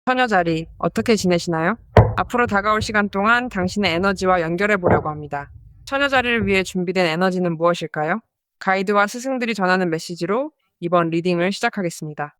처녀 자리 어떻게 지내시나요? 앞으로 다가올 시간 동안 당신의 에너지와 연결해 보려고 합니다. 처녀 자리를 위해 준비된 에너지는 무엇일까요? 가이드와 스승들이 전하는 메시지로 이번 리딩을 시작하겠습니다.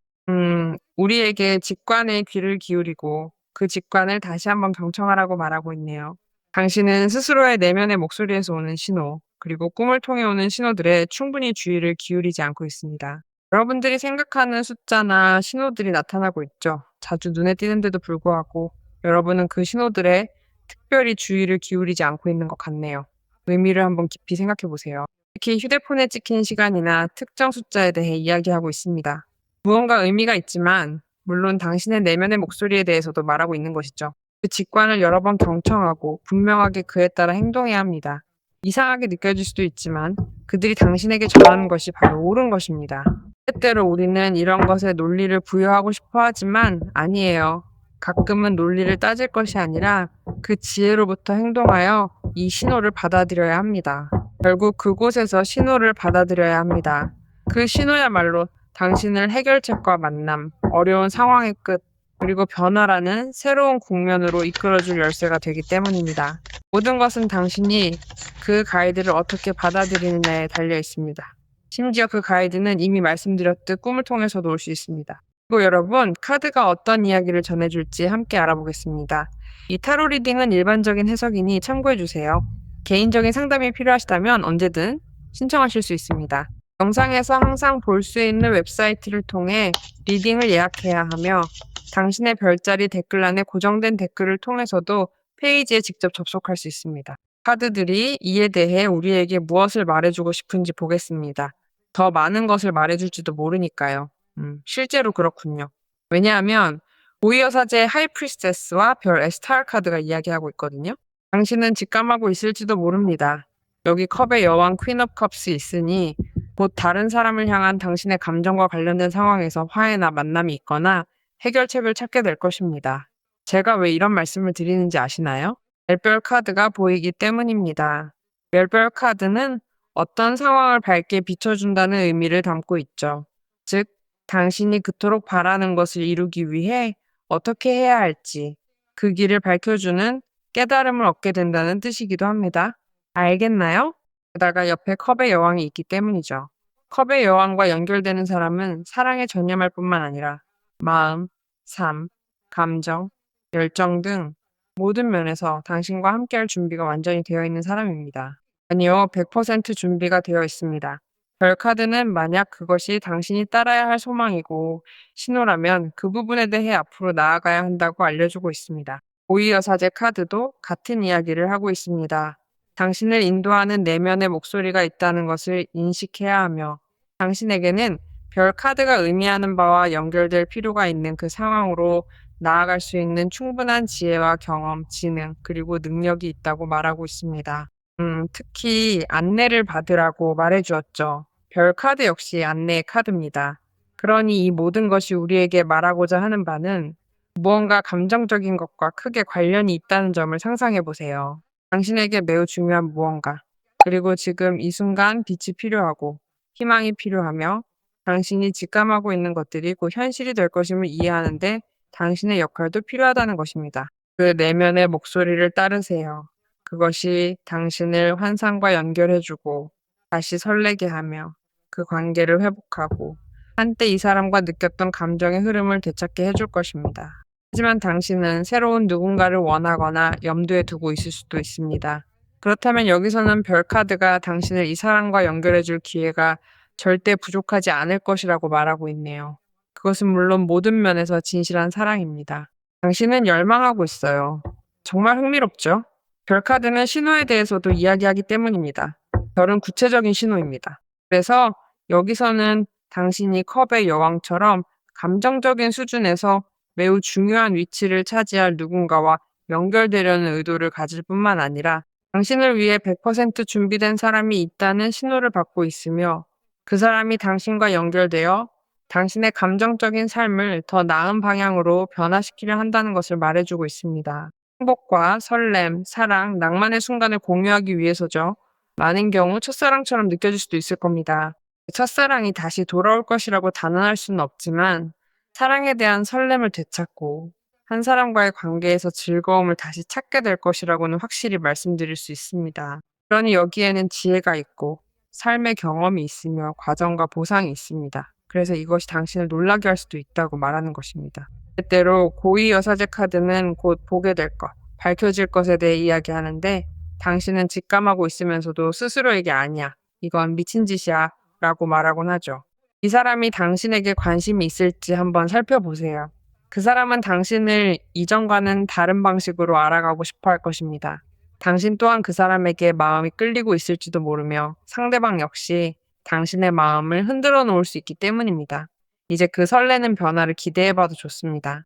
우리에게 직관에 귀를 기울이고 그 직관을 다시 한번 경청하라고 말하고 있네요. 당신은 스스로의 내면의 목소리에서 오는 신호, 그리고 꿈을 통해 오는 신호들에 충분히 주의를 기울이지 않고 있습니다. 여러분들이 생각하는 숫자나 신호들이 나타나고 있죠. 자주 눈에 띄는데도 불구하고 여러분은 그 신호들에 특별히 주의를 기울이지 않고 있는 것 같네요. 의미를 한번 깊이 생각해 보세요. 특히 휴대폰에 찍힌 시간이나 특정 숫자에 대해 이야기하고 있습니다. 무언가 의미가 있지만 물론 당신의 내면의 목소리에 대해서도 말하고 있는 것이죠. 그 직관을 여러 번 경청하고 분명하게 그에 따라 행동해야 합니다. 이상하게 느껴질 수도 있지만 그들이 당신에게 전하는 것이 바로 옳은 것입니다. 때때로 우리는 이런 것에 논리를 부여하고 싶어 하지만 아니에요. 가끔은 논리를 따질 것이 아니라 그 지혜로부터 행동하여 이 신호를 받아들여야 합니다. 결국 그곳에서 신호를 받아들여야 합니다. 그 신호야말로 당신을 해결책과 만남, 어려운 상황의 끝, 그리고 변화라는 새로운 국면으로 이끌어줄 열쇠가 되기 때문입니다. 모든 것은 당신이 그 가이드를 어떻게 받아들이느냐에 달려 있습니다. 심지어 그 가이드는 이미 말씀드렸듯 꿈을 통해서도 올 수 있습니다. 그리고 여러분, 카드가 어떤 이야기를 전해줄지 함께 알아보겠습니다. 이 타로 리딩은 일반적인 해석이니 참고해주세요. 개인적인 상담이 필요하시다면 언제든 신청하실 수 있습니다. 영상에서 항상 볼 수 있는 웹사이트를 통해 리딩을 예약해야 하며 당신의 별자리 댓글란에 고정된 댓글을 통해서도 페이지에 직접 접속할 수 있습니다. 카드들이 이에 대해 우리에게 무엇을 말해주고 싶은지 보겠습니다. 더 많은 것을 말해줄지도 모르니까요. 실제로 그렇군요. 왜냐하면 오이어사제의 하이프리스테스와 별 에스타르 카드가 이야기하고 있거든요. 당신은 직감하고 있을지도 모릅니다. 여기 컵의 여왕 퀸 오브 컵스 있으니 곧 다른 사람을 향한 당신의 감정과 관련된 상황에서 화해나 만남이 있거나 해결책을 찾게 될 것입니다. 제가 왜 이런 말씀을 드리는지 아시나요? 별별 카드가 보이기 때문입니다. 별별 카드는 어떤 상황을 밝게 비춰준다는 의미를 담고 있죠. 즉, 당신이 그토록 바라는 것을 이루기 위해 어떻게 해야 할지 그 길을 밝혀주는 깨달음을 얻게 된다는 뜻이기도 합니다. 알겠나요? 게다가 옆에 컵의 여왕이 있기 때문이죠. 컵의 여왕과 연결되는 사람은 사랑에 전념할 뿐만 아니라 마음, 삶, 감정, 열정 등 모든 면에서 당신과 함께할 준비가 완전히 되어 있는 사람입니다. 아니요, 100% 준비가 되어 있습니다. 별 카드는 만약 그것이 당신이 따라야 할 소망이고 신호라면 그 부분에 대해 앞으로 나아가야 한다고 알려주고 있습니다. 오이여사제 카드도 같은 이야기를 하고 있습니다. 당신을 인도하는 내면의 목소리가 있다는 것을 인식해야 하며 당신에게는 별 카드가 의미하는 바와 연결될 필요가 있는 그 상황으로 나아갈 수 있는 충분한 지혜와 경험, 지능, 그리고 능력이 있다고 말하고 있습니다. 특히 안내를 받으라고 말해주었죠. 별 카드 역시 안내의 카드입니다. 그러니 이 모든 것이 우리에게 말하고자 하는 바는 무언가 감정적인 것과 크게 관련이 있다는 점을 상상해 보세요. 당신에게 매우 중요한 무언가, 그리고 지금 이 순간 빛이 필요하고 희망이 필요하며 당신이 직감하고 있는 것들이 곧 현실이 될 것임을 이해하는데 당신의 역할도 필요하다는 것입니다. 그 내면의 목소리를 따르세요. 그것이 당신을 환상과 연결해주고 다시 설레게 하며 그 관계를 회복하고 한때 이 사람과 느꼈던 감정의 흐름을 되찾게 해줄 것입니다. 하지만 당신은 새로운 누군가를 원하거나 염두에 두고 있을 수도 있습니다. 그렇다면 여기서는 별 카드가 당신을 이 사람과 연결해줄 기회가 절대 부족하지 않을 것이라고 말하고 있네요. 그것은 물론 모든 면에서 진실한 사랑입니다. 당신은 열망하고 있어요. 정말 흥미롭죠? 별 카드는 신호에 대해서도 이야기하기 때문입니다. 별은 구체적인 신호입니다. 그래서 여기서는 당신이 컵의 여왕처럼 감정적인 수준에서 매우 중요한 위치를 차지할 누군가와 연결되려는 의도를 가질 뿐만 아니라 당신을 위해 100% 준비된 사람이 있다는 신호를 받고 있으며 그 사람이 당신과 연결되어 당신의 감정적인 삶을 더 나은 방향으로 변화시키려 한다는 것을 말해주고 있습니다. 행복과 설렘, 사랑, 낭만의 순간을 공유하기 위해서죠. 많은 경우 첫사랑처럼 느껴질 수도 있을 겁니다. 첫사랑이 다시 돌아올 것이라고 단언할 수는 없지만 사랑에 대한 설렘을 되찾고 한 사람과의 관계에서 즐거움을 다시 찾게 될 것이라고는 확실히 말씀드릴 수 있습니다. 그러니 여기에는 지혜가 있고 삶의 경험이 있으며 과정과 보상이 있습니다. 그래서 이것이 당신을 놀라게 할 수도 있다고 말하는 것입니다. 때때로 고위 여사제 카드는 곧 보게 될 것, 밝혀질 것에 대해 이야기하는데 당신은 직감하고 있으면서도 스스로에게 아니야, 이건 미친 짓이야 라고 말하곤 하죠. 이 사람이 당신에게 관심이 있을지 한번 살펴보세요. 그 사람은 당신을 이전과는 다른 방식으로 알아가고 싶어 할 것입니다. 당신 또한 그 사람에게 마음이 끌리고 있을지도 모르며 상대방 역시 당신의 마음을 흔들어 놓을 수 있기 때문입니다. 이제 그 설레는 변화를 기대해봐도 좋습니다.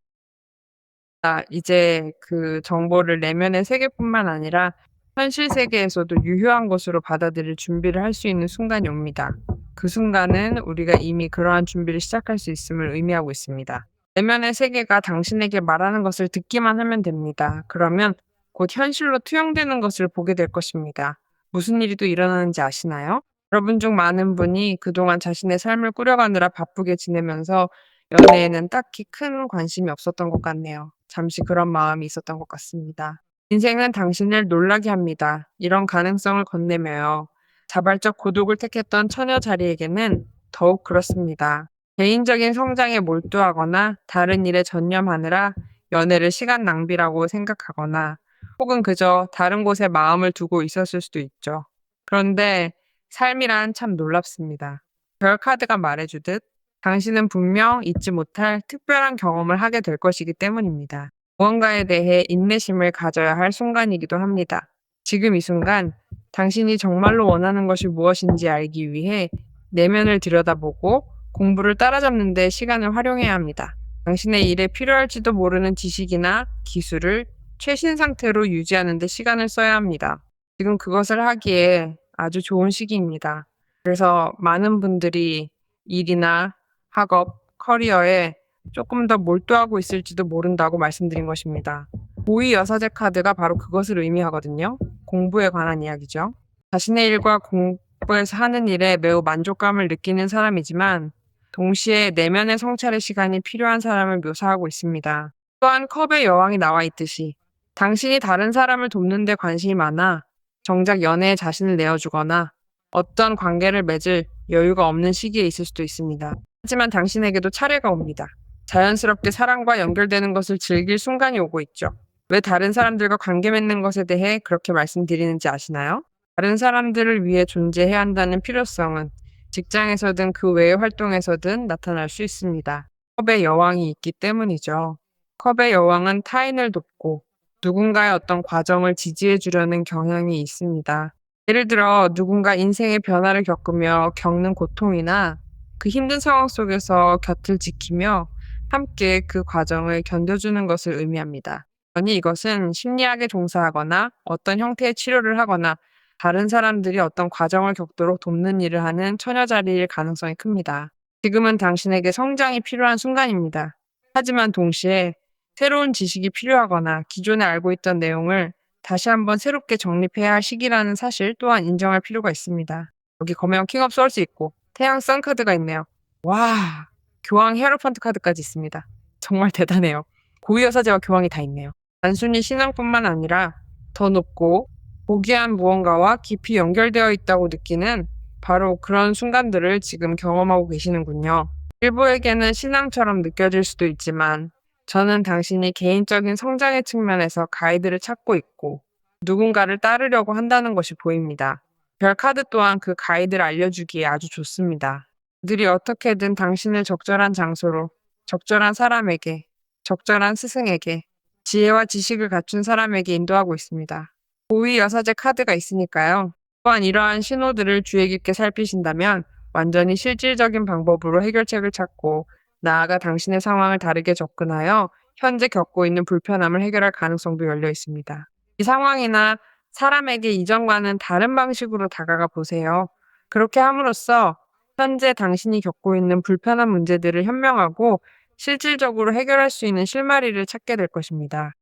이제 그 정보를 내면의 세계뿐만 아니라 현실 세계에서도 유효한 것으로 받아들일 준비를 할 수 있는 순간이 옵니다. 그 순간은 우리가 이미 그러한 준비를 시작할 수 있음을 의미하고 있습니다. 내면의 세계가 당신에게 말하는 것을 듣기만 하면 됩니다. 그러면 곧 현실로 투영되는 것을 보게 될 것입니다. 무슨 일이 또 일어나는지 아시나요? 여러분 중 많은 분이 그동안 자신의 삶을 꾸려가느라 바쁘게 지내면서 연애에는 딱히 큰 관심이 없었던 것 같네요. 잠시 그런 마음이 있었던 것 같습니다. 인생은 당신을 놀라게 합니다. 이런 가능성을 건네며요. 자발적 고독을 택했던 처녀 자리에게는 더욱 그렇습니다. 개인적인 성장에 몰두하거나 다른 일에 전념하느라 연애를 시간 낭비라고 생각하거나 혹은 그저 다른 곳에 마음을 두고 있었을 수도 있죠. 그런데 삶이란 참 놀랍습니다. 별 카드가 말해주듯 당신은 분명 잊지 못할 특별한 경험을 하게 될 것이기 때문입니다. 무언가에 대해 인내심을 가져야 할 순간이기도 합니다. 지금 이 순간 당신이 정말로 원하는 것이 무엇인지 알기 위해 내면을 들여다보고 공부를 따라잡는 데 시간을 활용해야 합니다. 당신의 일에 필요할지도 모르는 지식이나 기술을 최신 상태로 유지하는 데 시간을 써야 합니다. 지금 그것을 하기에 아주 좋은 시기입니다. 그래서 많은 분들이 일이나 학업, 커리어에 조금 더 몰두하고 있을지도 모른다고 말씀드린 것입니다. 고위 여사제 카드가 바로 그것을 의미하거든요. 공부에 관한 이야기죠. 자신의 일과 공부에서 하는 일에 매우 만족감을 느끼는 사람이지만 동시에 내면의 성찰의 시간이 필요한 사람을 묘사하고 있습니다. 또한 컵의 여왕이 나와 있듯이 당신이 다른 사람을 돕는 데 관심이 많아 정작 연애에 자신을 내어주거나 어떤 관계를 맺을 여유가 없는 시기에 있을 수도 있습니다. 하지만 당신에게도 차례가 옵니다. 자연스럽게 사랑과 연결되는 것을 즐길 순간이 오고 있죠. 왜 다른 사람들과 관계 맺는 것에 대해 그렇게 말씀드리는지 아시나요? 다른 사람들을 위해 존재해야 한다는 필요성은 직장에서든 그 외의 활동에서든 나타날 수 있습니다. 컵의 여왕이 있기 때문이죠. 컵의 여왕은 타인을 돕고 누군가의 어떤 과정을 지지해 주려는 경향이 있습니다. 예를 들어 누군가 인생의 변화를 겪으며 겪는 고통이나 그 힘든 상황 속에서 곁을 지키며 함께 그 과정을 견뎌주는 것을 의미합니다. 그러니 이것은 심리학에 종사하거나 어떤 형태의 치료를 하거나 다른 사람들이 어떤 과정을 겪도록 돕는 일을 하는 처녀 자리일 가능성이 큽니다. 지금은 당신에게 성장이 필요한 순간입니다. 하지만 동시에 새로운 지식이 필요하거나 기존에 알고 있던 내용을 다시 한번 새롭게 정립해야 할 시기라는 사실 또한 인정할 필요가 있습니다. 여기 검명 킹업 솔스 있고 태양 선 카드가 있네요. 와, 교황 헤어로판트 카드까지 있습니다. 정말 대단해요. 고위 여사제와 교황이 다 있네요. 단순히 신앙뿐만 아니라 더 높고 고귀한 무언가와 깊이 연결되어 있다고 느끼는 바로 그런 순간들을 지금 경험하고 계시는군요. 일부에게는 신앙처럼 느껴질 수도 있지만 저는 당신이 개인적인 성장의 측면에서 가이드를 찾고 있고 누군가를 따르려고 한다는 것이 보입니다. 별 카드 또한 그 가이드를 알려주기에 아주 좋습니다. 그들이 어떻게든 당신을 적절한 장소로, 적절한 사람에게, 적절한 스승에게, 지혜와 지식을 갖춘 사람에게 인도하고 있습니다. 고위 여사제 카드가 있으니까요. 또한 이러한 신호들을 주의 깊게 살피신다면 완전히 실질적인 방법으로 해결책을 찾고 나아가 당신의 상황을 다르게 접근하여 현재 겪고 있는 불편함을 해결할 가능성도 열려 있습니다. 이 상황이나 사람에게 이전과는 다른 방식으로 다가가 보세요. 그렇게 함으로써 현재 당신이 겪고 있는 불편한 문제들을 현명하고 실질적으로 해결할 수 있는 실마리를 찾게 될 것입니다.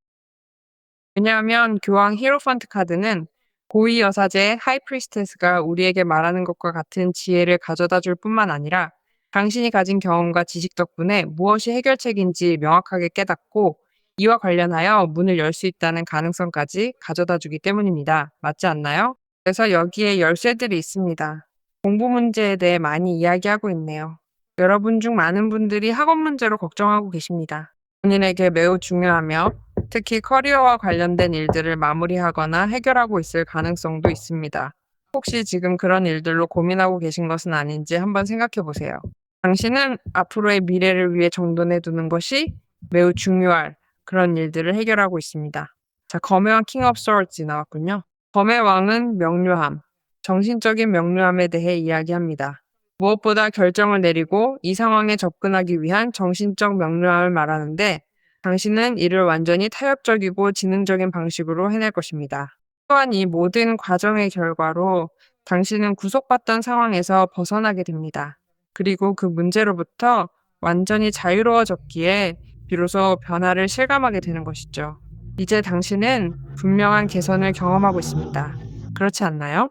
왜냐하면 교황 히로판트 카드는 고위 여사제 하이프리스테스가 우리에게 말하는 것과 같은 지혜를 가져다 줄 뿐만 아니라 당신이 가진 경험과 지식 덕분에 무엇이 해결책인지 명확하게 깨닫고 이와 관련하여 문을 열 수 있다는 가능성까지 가져다 주기 때문입니다. 맞지 않나요? 그래서 여기에 열쇠들이 있습니다. 공부 문제에 대해 많이 이야기하고 있네요. 여러분 중 많은 분들이 학업 문제로 걱정하고 계십니다. 본인에게 매우 중요하며 특히 커리어와 관련된 일들을 마무리하거나 해결하고 있을 가능성도 있습니다. 혹시 지금 그런 일들로 고민하고 계신 것은 아닌지 한번 생각해 보세요. 당신은 앞으로의 미래를 위해 정돈해 두는 것이 매우 중요할 그런 일들을 해결하고 있습니다. 자, 검의 왕 킹 오브 소드스 나왔군요. 검의 왕은 명료함, 정신적인 명료함에 대해 이야기합니다. 무엇보다 결정을 내리고 이 상황에 접근하기 위한 정신적 명료함을 말하는데 당신은 이를 완전히 타협적이고 지능적인 방식으로 해낼 것입니다. 또한 이 모든 과정의 결과로 당신은 구속받던 상황에서 벗어나게 됩니다. 그리고 그 문제로부터 완전히 자유로워졌기에 비로소 변화를 실감하게 되는 것이죠. 이제 당신은 분명한 개선을 경험하고 있습니다. 그렇지 않나요?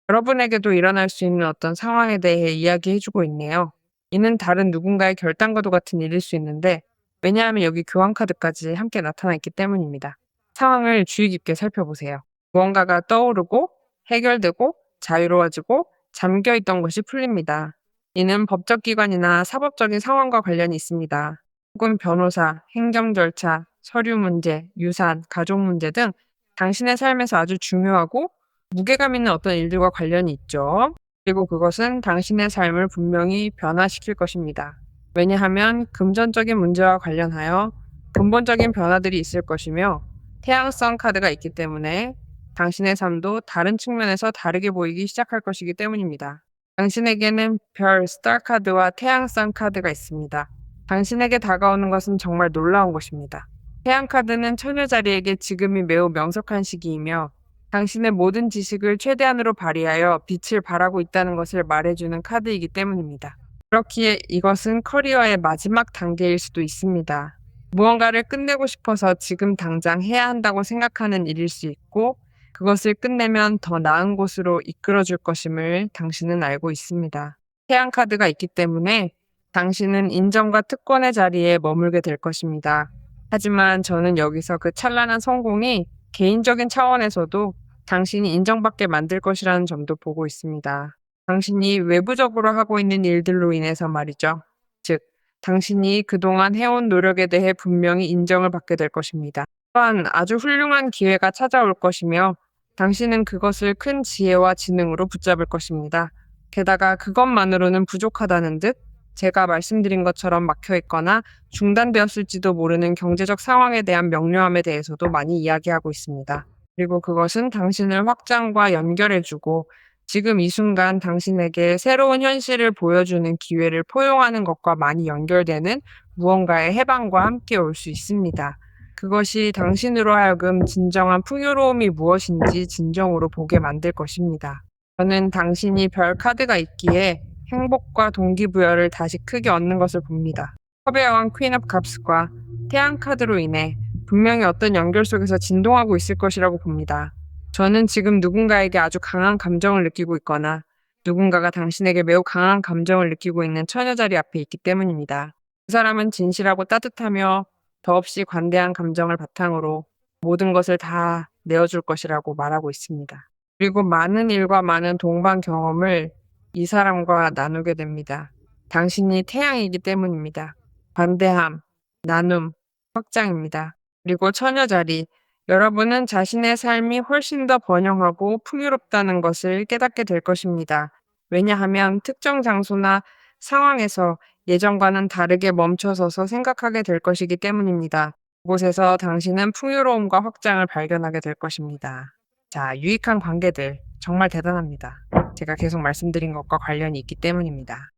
여러분에게도 일어날 수 있는 어떤 상황에 대해 이야기해주고 있네요. 이는 다른 누군가의 결단과도 같은 일일 수 있는데, 왜냐하면 여기 교환카드까지 함께 나타나 있기 때문입니다. 상황을 주의 깊게 살펴보세요. 무언가가 떠오르고, 해결되고, 자유로워지고, 잠겨있던 것이 풀립니다. 이는 법적 기관이나 사법적인 상황과 관련이 있습니다. 혹은 변호사, 행정 절차, 서류 문제, 유산, 가족 문제 등 당신의 삶에서 아주 중요하고 무게감 있는 어떤 일들과 관련이 있죠. 그리고 그것은 당신의 삶을 분명히 변화시킬 것입니다. 왜냐하면 금전적인 문제와 관련하여 근본적인 변화들이 있을 것이며 태양성 카드가 있기 때문에 당신의 삶도 다른 측면에서 다르게 보이기 시작할 것이기 때문입니다. 당신에게는 별, 스타 카드와 태양성 카드가 있습니다. 당신에게 다가오는 것은 정말 놀라운 것입니다. 태양 카드는 처녀 자리에게 지금이 매우 명석한 시기이며 당신의 모든 지식을 최대한으로 발휘하여 빛을 발하고 있다는 것을 말해주는 카드이기 때문입니다. 그렇기에 이것은 커리어의 마지막 단계일 수도 있습니다. 무언가를 끝내고 싶어서 지금 당장 해야 한다고 생각하는 일일 수 있고 그것을 끝내면 더 나은 곳으로 이끌어줄 것임을 당신은 알고 있습니다. 태양 카드가 있기 때문에 당신은 인정과 특권의 자리에 머물게 될 것입니다. 하지만 저는 여기서 그 찬란한 성공이 개인적인 차원에서도 당신이 인정받게 만들 것이라는 점도 보고 있습니다. 당신이 외부적으로 하고 있는 일들로 인해서 말이죠. 즉, 당신이 그동안 해온 노력에 대해 분명히 인정을 받게 될 것입니다. 또한 아주 훌륭한 기회가 찾아올 것이며 당신은 그것을 큰 지혜와 지능으로 붙잡을 것입니다. 게다가 그것만으로는 부족하다는 듯 제가 말씀드린 것처럼 막혀 있거나 중단되었을지도 모르는 경제적 상황에 대한 명료함에 대해서도 많이 이야기하고 있습니다. 그리고 그것은 당신을 확장과 연결해주고 지금 이 순간 당신에게 새로운 현실을 보여주는 기회를 포용하는 것과 많이 연결되는 무언가의 해방과 함께 올 수 있습니다. 그것이 당신으로 하여금 진정한 풍요로움이 무엇인지 진정으로 보게 만들 것입니다. 저는 당신이 별 카드가 있기에 행복과 동기부여를 다시 크게 얻는 것을 봅니다. 컵의 여왕 퀸 오브 컵스과 태양 카드로 인해 분명히 어떤 연결 속에서 진동하고 있을 것이라고 봅니다. 저는 지금 누군가에게 아주 강한 감정을 느끼고 있거나 누군가가 당신에게 매우 강한 감정을 느끼고 있는 처녀 자리 앞에 있기 때문입니다. 그 사람은 진실하고 따뜻하며 더없이 관대한 감정을 바탕으로 모든 것을 다 내어줄 것이라고 말하고 있습니다. 그리고 많은 일과 많은 동반 경험을 이 사람과 나누게 됩니다. 당신이 태양이기 때문입니다. 관대함, 나눔, 확장입니다. 그리고 처녀 자리, 여러분은 자신의 삶이 훨씬 더 번영하고 풍요롭다는 것을 깨닫게 될 것입니다. 왜냐하면 특정 장소나 상황에서 예전과는 다르게 멈춰서서 생각하게 될 것이기 때문입니다. 그곳에서 당신은 풍요로움과 확장을 발견하게 될 것입니다. 자, 유익한 관계들 정말 대단합니다. 제가 계속 말씀드린 것과 관련이 있기 때문입니다.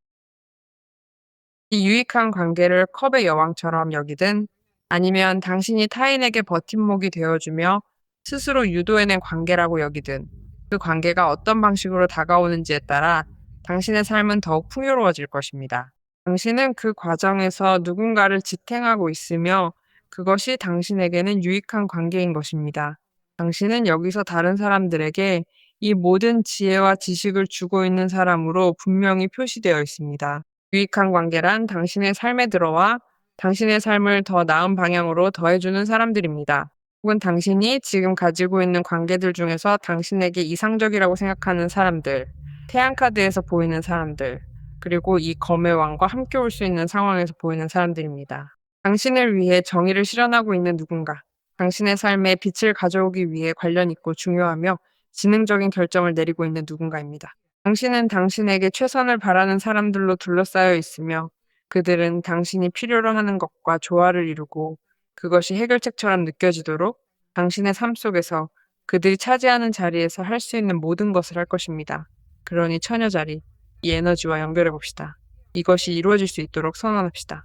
이 유익한 관계를 컵의 여왕처럼 여기든 아니면 당신이 타인에게 버팀목이 되어주며 스스로 유도해낸 관계라고 여기든 그 관계가 어떤 방식으로 다가오는지에 따라 당신의 삶은 더욱 풍요로워질 것입니다. 당신은 그 과정에서 누군가를 지탱하고 있으며 그것이 당신에게는 유익한 관계인 것입니다. 당신은 여기서 다른 사람들에게 이 모든 지혜와 지식을 주고 있는 사람으로 분명히 표시되어 있습니다. 유익한 관계란 당신의 삶에 들어와 당신의 삶을 더 나은 방향으로 더해주는 사람들입니다. 혹은 당신이 지금 가지고 있는 관계들 중에서 당신에게 이상적이라고 생각하는 사람들, 태양카드에서 보이는 사람들, 그리고 이 검의 왕과 함께 올 수 있는 상황에서 보이는 사람들입니다. 당신을 위해 정의를 실현하고 있는 누군가, 당신의 삶에 빛을 가져오기 위해 관련 있고 중요하며 지능적인 결정을 내리고 있는 누군가입니다. 당신은 당신에게 최선을 바라는 사람들로 둘러싸여 있으며 그들은 당신이 필요로 하는 것과 조화를 이루고 그것이 해결책처럼 느껴지도록 당신의 삶 속에서 그들이 차지하는 자리에서 할 수 있는 모든 것을 할 것입니다. 그러니 처녀 자리, 이 에너지와 연결해 봅시다. 이것이 이루어질 수 있도록 선언합시다.